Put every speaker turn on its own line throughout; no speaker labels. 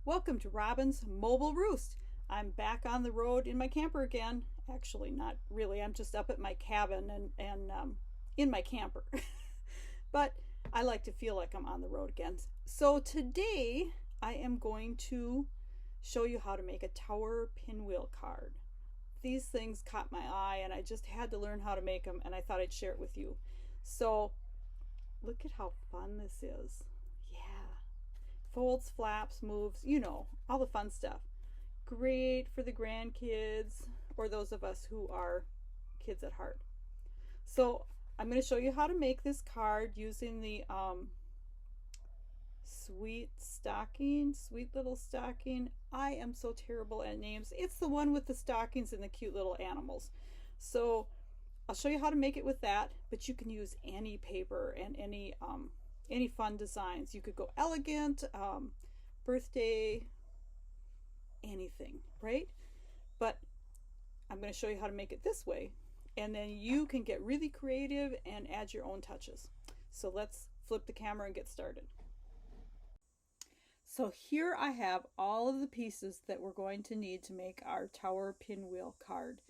Welcome to Robin's Mobile Roost. I'm back on the road in my camper again. Actually, not really. I'm just up at my cabin and in my camper. But I like to feel like I'm on the road again. So today I am going to show you how to make a Tower Pinwheel card. These things caught my eye and I just had to learn how to make them, and I thought I'd share it with you. So look at how fun this is. Yeah. Folds, flaps, moves, all the fun stuff. Great for the grandkids or those of us who are kids at heart. So I'm going to show you how to make this card using the Sweet Little Stocking. I am so terrible at names. It's the one with the stockings and the cute little animals. So I'll show you how to make it with that, but you can use any paper and any fun designs. You could go elegant, birthday, anything, right? But I'm going to show you how to make it this way, and then you can get really creative and add your own touches. So let's flip the camera and get started. So here I have all of the pieces that we're going to need to make our Tower Pinwheel card.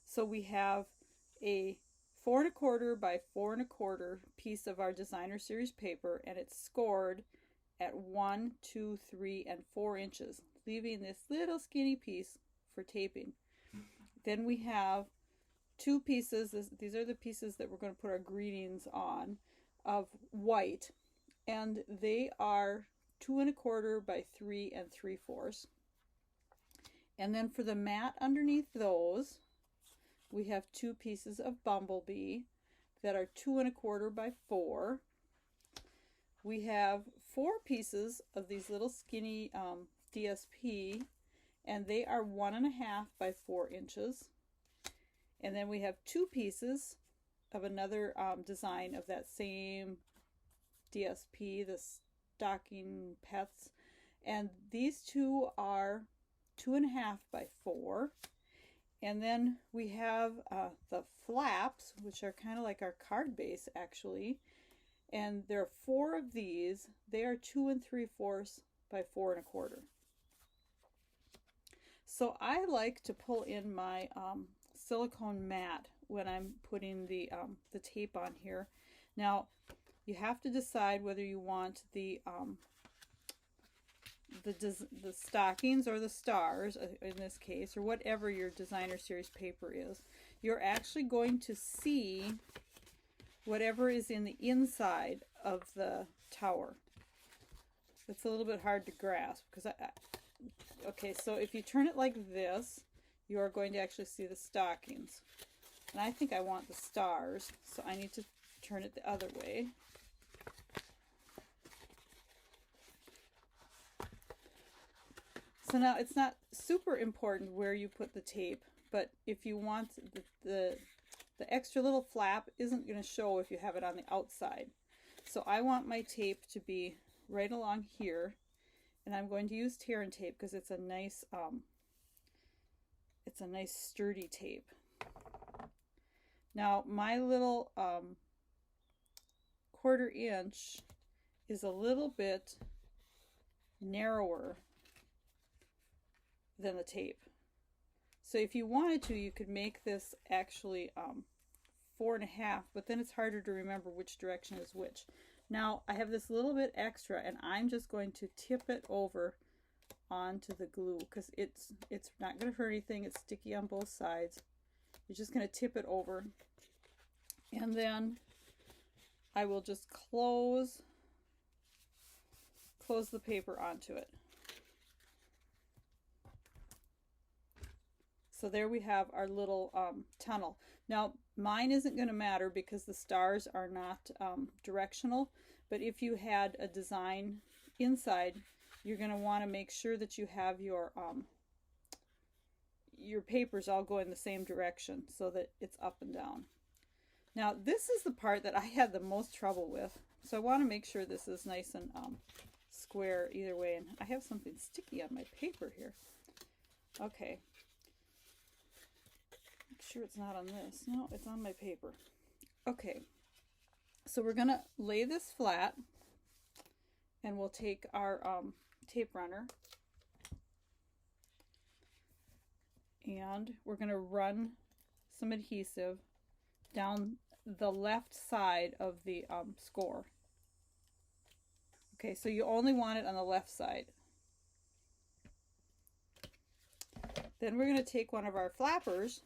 So we have a 4 1/4 by 4 1/4 piece of our designer series paper, and it's scored at 1, 2, 3, and 4 inches, leaving this little skinny piece for taping. Then we have two pieces. These are the pieces that we're going to put our greetings on, of white, and they are 2 1/4 by 3 3/4. And then for the mat underneath those, we have two pieces of bumblebee that are 2 1/4 by 4. We have 4 pieces of these little skinny DSP, and they are 1 1/2 by 4 inches. And then we have 2 pieces of another design of that same DSP, the stocking pets, and these two are 2 1/2 by 4. And then we have the flaps, which are kind of like our card base actually, and there are 4 of these. They are 2 3/4 by 4 1/4. So I like to pull in my silicone mat when I'm putting the tape on here. Now you have to decide whether you want the stockings or the stars in this case, or whatever your designer series paper is. You're actually going to see whatever is in the inside of the tower. It's a little bit hard to grasp because okay, so if you turn it like this, you are going to actually see the stockings, and I think I want the stars, so I need to turn it the other way. So now it's not super important where you put the tape, but if you want the extra little flap isn't going to show if you have it on the outside. So I want my tape to be right along here, and I'm going to use tear and tape because it's a nice sturdy tape. Now my little 1/4 inch is a little bit narrower than the tape. So if you wanted to, you could make this actually 4 1/2, but then it's harder to remember which direction is which. Now I have this little bit extra, and I'm just going to tip it over onto the glue because it's not going to hurt anything. It's sticky on both sides. You're just going to tip it over, and then I will just close the paper onto it. So there we have our little tunnel. Now mine isn't going to matter because the stars are not directional, but if you had a design inside, you're going to want to make sure that you have your papers all go in the same direction so that it's up and down. Now this is the part that I had the most trouble with, so I want to make sure this is nice and square either way, and I have something sticky on my paper here. Okay. Make sure it's not on this. No, it's on my paper. Okay, so we're gonna lay this flat, and we'll take our tape runner And we're going to run some adhesive down the left side of the score. Okay, so you only want it on the left side. Then we're going to take one of our flappers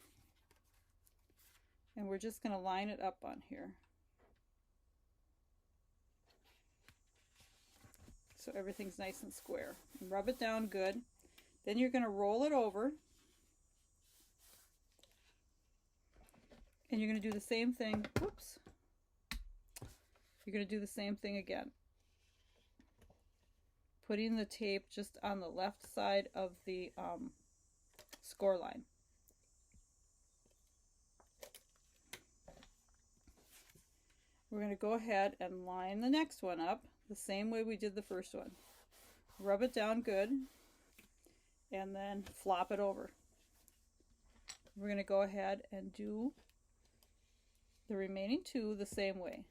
and we're just going to line it up on here. So everything's nice and square. And rub it down good. Then you're going to roll it over. And you're going to do the same thing. Whoops. You're going to do the same thing again. Putting the tape just on the left side of the score line. We're going to go ahead and line the next one up the same way we did the first one. Rub it down good and then flop it over. We're going to go ahead and do the remaining two the same way.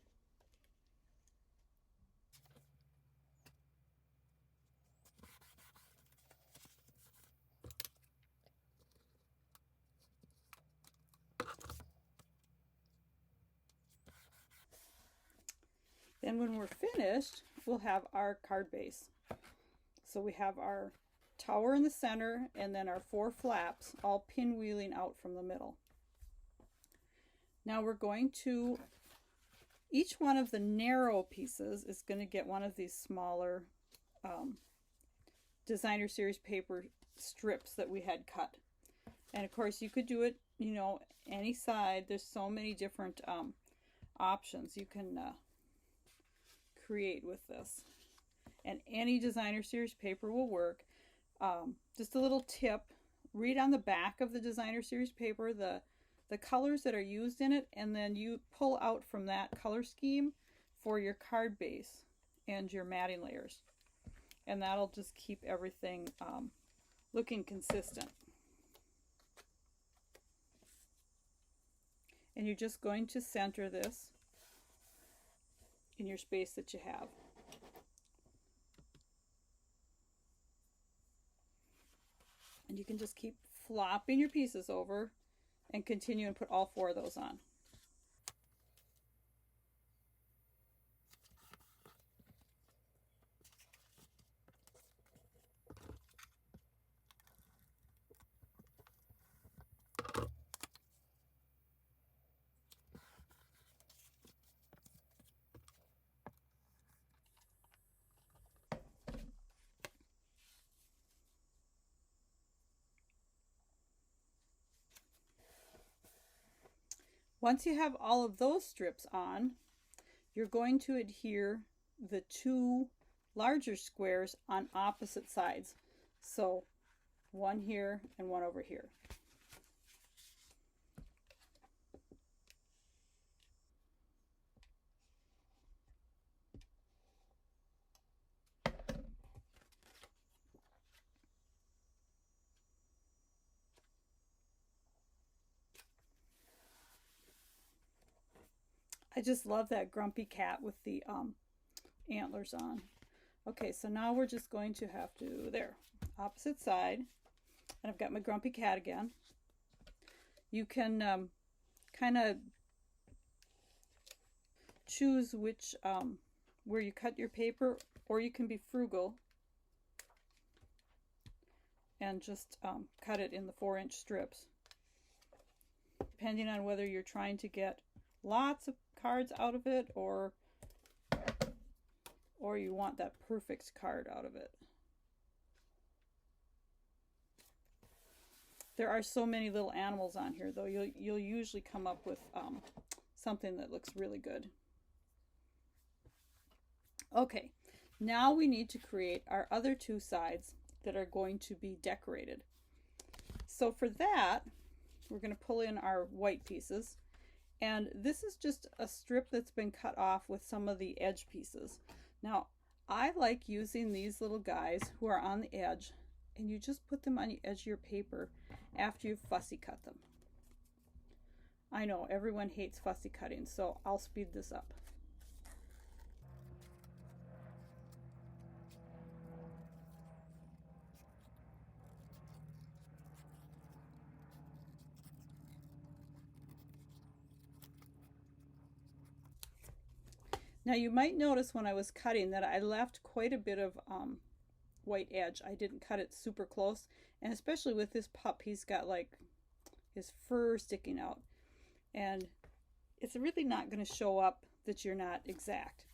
Then when we're finished, we'll have our card base. So we have our tower in the center and then our 4 flaps all pinwheeling out from the middle. Now we're going to, each one of the narrow pieces is going to get one of these smaller designer series paper strips that we had cut. And of course you could do it, you know, any side. There's so many different options you can create with this, and any designer series paper will work. Just a little tip, read on the back of the designer series paper the colors that are used in it, and then you pull out from that color scheme for your card base and your matting layers, and that'll just keep everything looking consistent. And you're just going to center this in your space that you have. And you can just keep flopping your pieces over and continue and put all 4 of those on. Once you have all of those strips on, you're going to adhere the 2 larger squares on opposite sides. So one here and one over here. I just love that grumpy cat with the antlers on. Okay, so now we're just going to have to, there, opposite side. And I've got my grumpy cat again. You can kind of choose which, where you cut your paper, or you can be frugal and just cut it in the 4-inch strips. Depending on whether you're trying to get lots of cards out of it, or you want that perfect card out of it. There are so many little animals on here, though. You'll usually come up with something that looks really good. Okay, now we need to create our other 2 sides that are going to be decorated. So for that, we're going to pull in our white pieces. And this is just a strip that's been cut off with some of the edge pieces. Now, I like using these little guys who are on the edge, and you just put them on the edge of your paper after you've fussy cut them. I know everyone hates fussy cutting, so I'll speed this up. Now you might notice when I was cutting that I left quite a bit of white edge. I didn't cut it super close, and especially with this pup, he's got like his fur sticking out, and it's really not going to show up that you're not exact.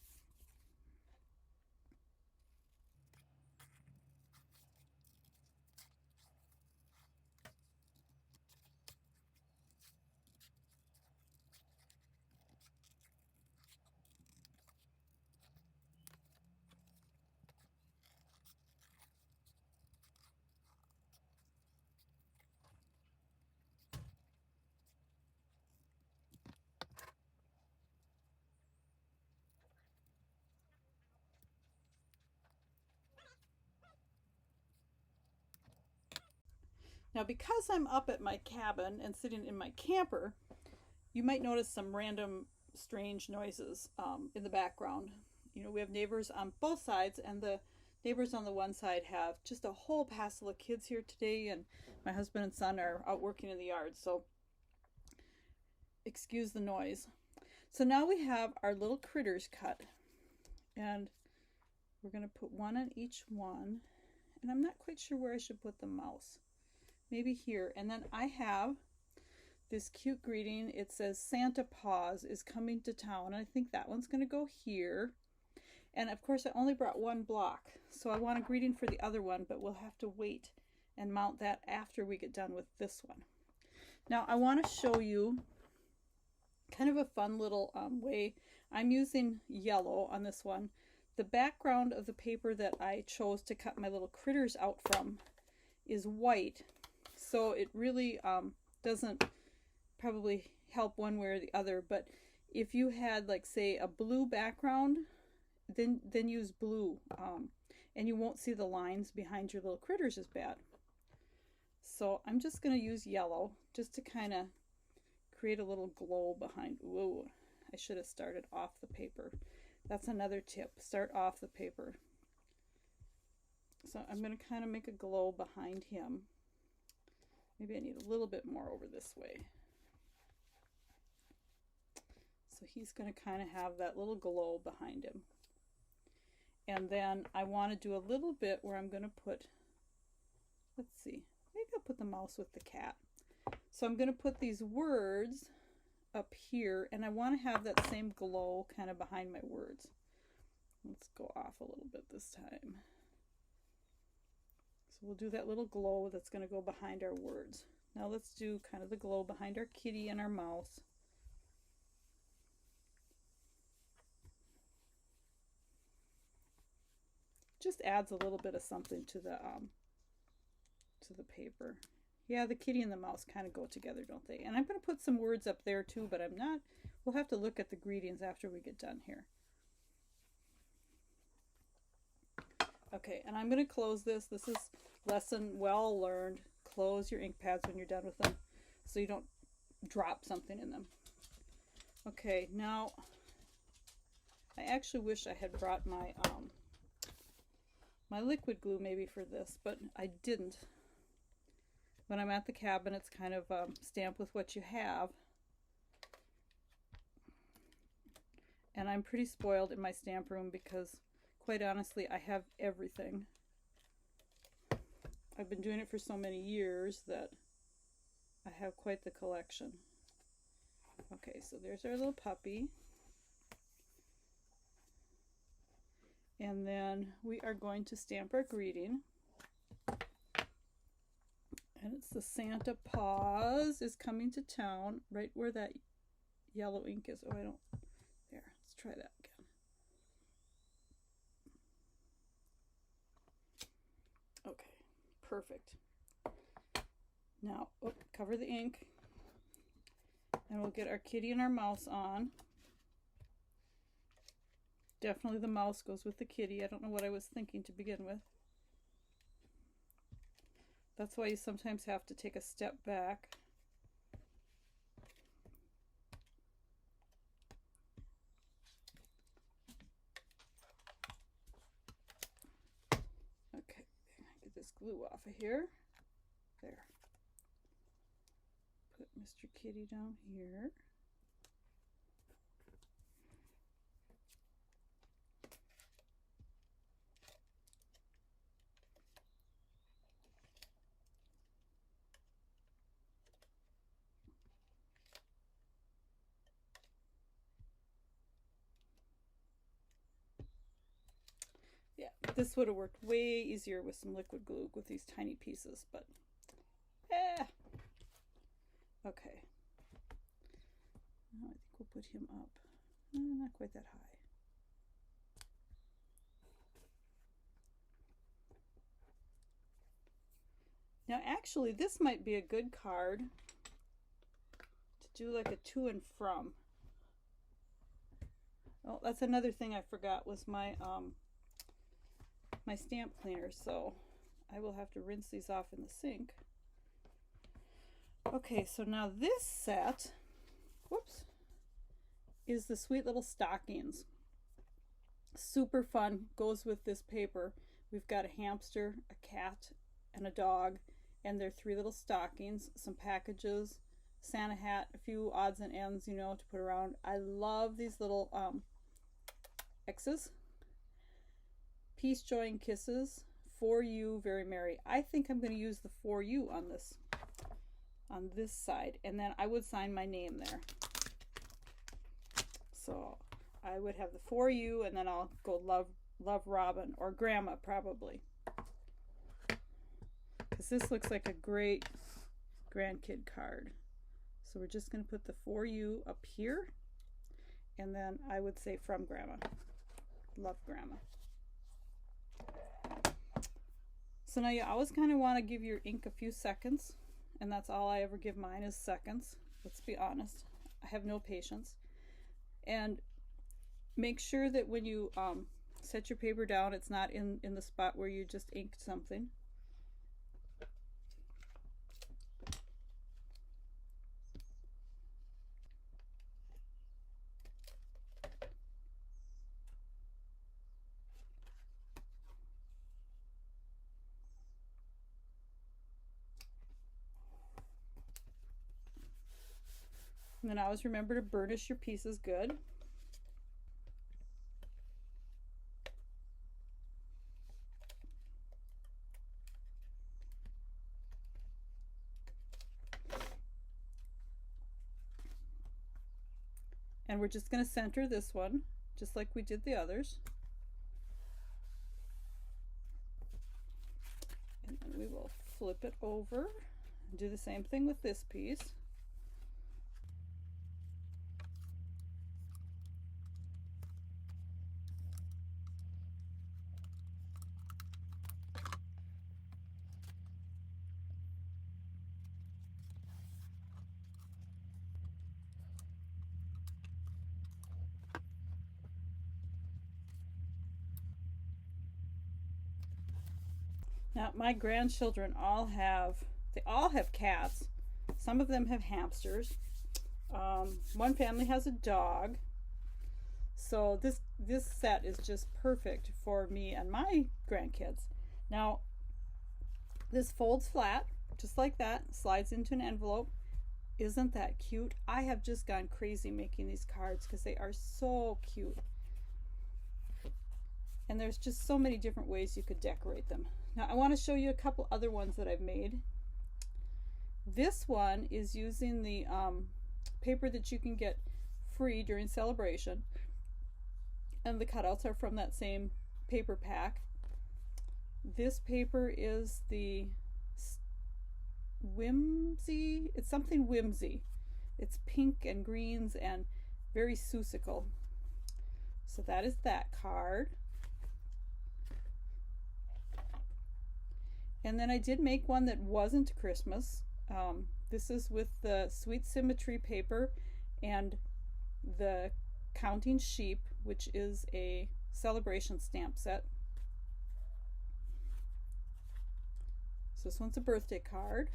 Now, because I'm up at my cabin and sitting in my camper, you might notice some random strange noises in the background. You know, we have neighbors on both sides, and the neighbors on the one side have just a whole passel of kids here today, and my husband and son are out working in the yard, so excuse the noise. So now we have our little critters cut, and we're going to put one on each one, and I'm not quite sure where I should put the mouse. Maybe here. And then I have this cute greeting. It says Santa Paws is coming to town. I think that one's going to go here. And of course I only brought one block, so I want a greeting for the other one, but we'll have to wait and mount that after we get done with this one. Now I want to show you kind of a fun little way. I'm using yellow on this one. The background of the paper that I chose to cut my little critters out from is white, so it really doesn't probably help one way or the other. But if you had, like, say, a blue background, then use blue, and you won't see the lines behind your little critters as bad. So I'm just going to use yellow just to kind of create a little glow behind. Whoa, I should have started off the paper. That's another tip. Start off the paper. So I'm going to kind of make a glow behind him. Maybe I need a little bit more over this way. So he's going to kind of have that little glow behind him. And then I want to do a little bit where I'm going to put, let's see, maybe I'll put the mouse with the cat. So I'm going to put these words up here, and I want to have that same glow kind of behind my words. Let's go off a little bit this time. So we'll do that little glow that's going to go behind our words. Now let's do kind of the glow behind our kitty and our mouse. Just adds a little bit of something to the paper. Yeah, the kitty and the mouse kind of go together, don't they? And I'm going to put some words up there too, but I'm not. We'll have to look at the greetings after we get done here. Okay, and I'm going to close this. This is lesson well learned. Close your ink pads when you're done with them so you don't drop something in them. Okay, now I actually wish I had brought my my liquid glue maybe for this, but I didn't. When I'm at the cabin, it's kind of stamp with what you have. And I'm pretty spoiled in my stamp room because, quite honestly, I have everything. I've been doing it for so many years that I have quite the collection. Okay, so there's our little puppy. And then we are going to stamp our greeting. And it's the Santa Paws is coming to town, right where that yellow ink is. Oh, I don't. There, let's try that again. Okay, perfect. Now, cover the ink. And we'll get our kitty and our mouse on. Definitely the mouse goes with the kitty. I don't know what I was thinking to begin with. That's why you sometimes have to take a step back. Okay, get this glue off of here. There. Put Mr. Kitty down here. This would have worked way easier with some liquid glue with these tiny pieces, but okay. Now I think we'll put him up. Not quite that high. Now actually this might be a good card to do like a to and from. Oh, that's another thing I forgot was my my stamp cleaner, so I will have to rinse these off in the sink. Okay, so now this set, whoops, is the Sweet Little Stockings. Super fun, goes with this paper. We've got a hamster, a cat, and a dog, and they're 3 little stockings, some packages, Santa hat, a few odds and ends, you know, to put around. I love these little X's. Peace, joy, and kisses. For you, very merry. I think I'm going to use the for you on this side, and then I would sign my name there. So I would have the for you, and then I'll go love Robin, or Grandma probably, because this looks like a great grandkid card. So we're just going to put the for you up here, and then I would say from Grandma. Love Grandma. So now you always kind of want to give your ink a few seconds, and that's all I ever give mine is seconds. Let's be honest. I have no patience. And make sure that when you set your paper down, it's not in the spot where you just inked something. And then always remember to burnish your pieces good. And we're just going to center this one, just like we did the others. And then we will flip it over and do the same thing with this piece. Now my grandchildren all have cats. Some of them have hamsters. One family has a dog. So this set is just perfect for me and my grandkids. Now this folds flat, just like that, slides into an envelope. Isn't that cute? I have just gone crazy making these cards because they are so cute. And there's just so many different ways you could decorate them. Now I want to show you a couple other ones that I've made. This one is using the paper that you can get free during celebration, and the cutouts are from that same paper pack. This paper is the Whimsy, it's something whimsy. It's pink and greens and very susical. So that is that card. And then I did make one that wasn't Christmas. This is with the Sweet Symmetry paper and the Counting Sheep, which is a celebration stamp set. So this one's a birthday card.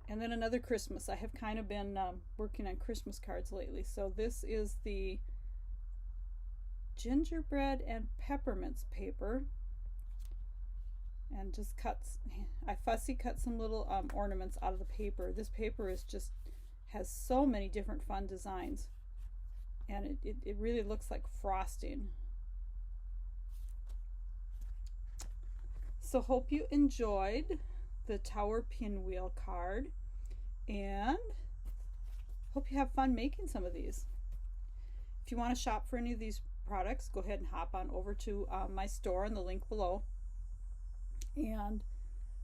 And then another Christmas. I have kind of been working on Christmas cards lately. So this is the Gingerbread and Peppermints paper. And just I fussy cut some little ornaments out of the paper. This paper is just has so many different fun designs, and it really looks like frosting. So hope you enjoyed the Tower Pinwheel card, and hope you have fun making some of these. If you want to shop for any of these products, go ahead and hop on over to my store in the link below. And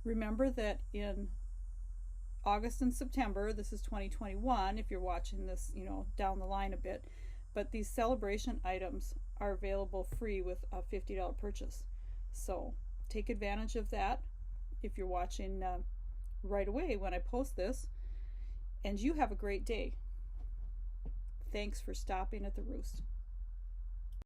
remember that in August and September, this is 2021 if you're watching this, down the line a bit, but these celebration items are available free with a $50 purchase. So take advantage of that if you're watching right away when I post this. And you have a great day. Thanks for stopping at the Roost.